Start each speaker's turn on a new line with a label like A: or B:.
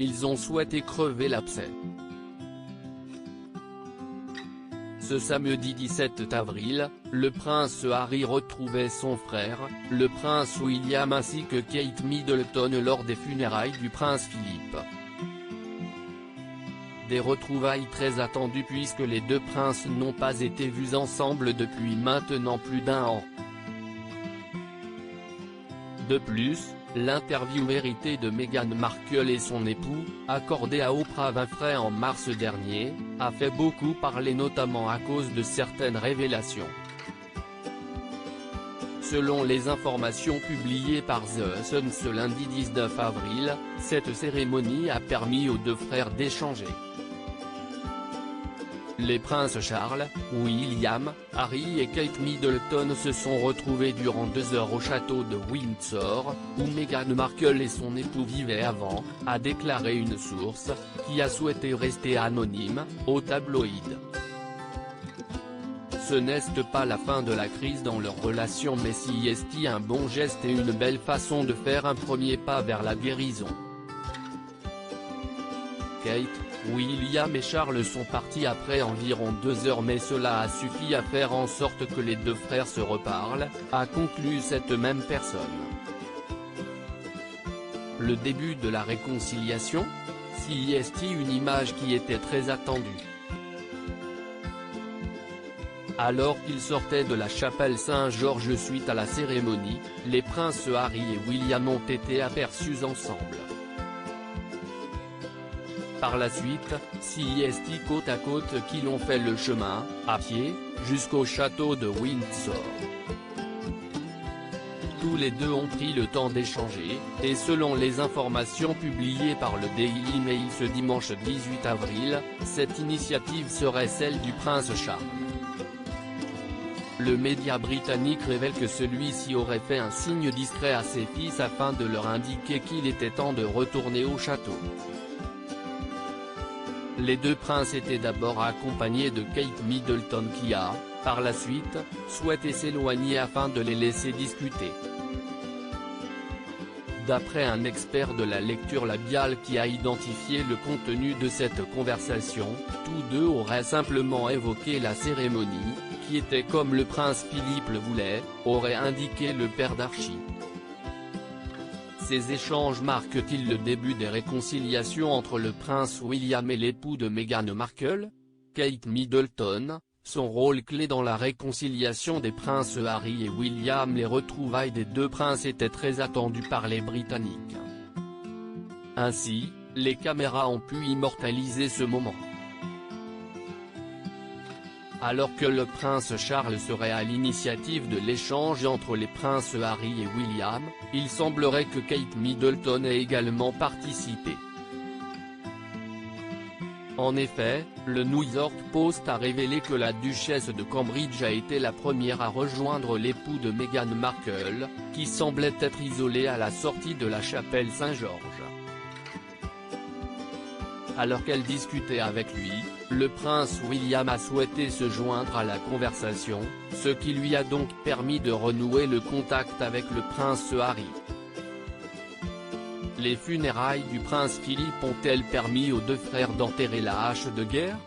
A: ils ont souhaité crever l'abcès. Ce samedi 17 avril, le prince Harry retrouvait son frère, le prince William ainsi que Kate Middleton lors des funérailles du prince Philippe. Des retrouvailles très attendues puisque les deux princes n'ont pas été vus ensemble depuis maintenant plus d'un an. De plus, l'interview héritée de Meghan Markle et son époux, accordée à Oprah Winfrey en mars dernier, a fait beaucoup parler notamment à cause de certaines révélations. Selon les informations publiées par The Sun ce lundi 19 avril, cette cérémonie a permis aux deux frères d'échanger. Les princes Charles, William, Harry et Kate Middleton se sont retrouvés durant 2 heures au château de Windsor, où Meghan Markle et son époux vivaient avant, a déclaré une source, qui a souhaité rester anonyme, au tabloïd. Ce n'est pas la fin de la crise dans leur relation mais si est un bon geste et une belle façon de faire un premier pas vers la guérison. Kate, William et Charles sont partis après environ 2 heures mais cela a suffi à faire en sorte que les deux frères se reparlent, a conclu cette même personne. Le début de la réconciliation? Si est une image qui était très attendue. Alors qu'ils sortaient de la chapelle Saint-Georges suite à la cérémonie, les princes Harry et William ont été aperçus ensemble. Par la suite, si est côte à côte qu'ils ont fait le chemin, à pied, jusqu'au château de Windsor. Tous les deux ont pris le temps d'échanger, et selon les informations publiées par le Daily Mail ce dimanche 18 avril, cette initiative serait celle du prince Charles. Le média britannique révèle que celui-ci aurait fait un signe discret à ses fils afin de leur indiquer qu'il était temps de retourner au château. Les deux princes étaient d'abord accompagnés de Kate Middleton qui a, par la suite, souhaité s'éloigner afin de les laisser discuter. D'après un expert de la lecture labiale qui a identifié le contenu de cette conversation, tous deux auraient simplement évoqué la cérémonie, qui était comme le prince Philippe le voulait, aurait indiqué le père d'Archie. Ces échanges marquent-ils le début des réconciliations entre le prince William et l'époux de Meghan Markle? Kate Middleton, son rôle clé dans la réconciliation des princes Harry et William. Les retrouvailles des deux princes étaient très attendues par les Britanniques. Ainsi, les caméras ont pu immortaliser ce moment. Alors que le prince Charles serait à l'initiative de l'échange entre les princes Harry et William, il semblerait que Kate Middleton ait également participé. En effet, le New York Post a révélé que la duchesse de Cambridge a été la première à rejoindre l'époux de Meghan Markle, qui semblait être isolé à la sortie de la chapelle Saint-Georges. Alors qu'elle discutait avec lui, le prince William a souhaité se joindre à la conversation, ce qui lui a donc permis de renouer le contact avec le prince Harry. Les funérailles du prince Philippe ont-elles permis aux deux frères d'enterrer la hache de guerre?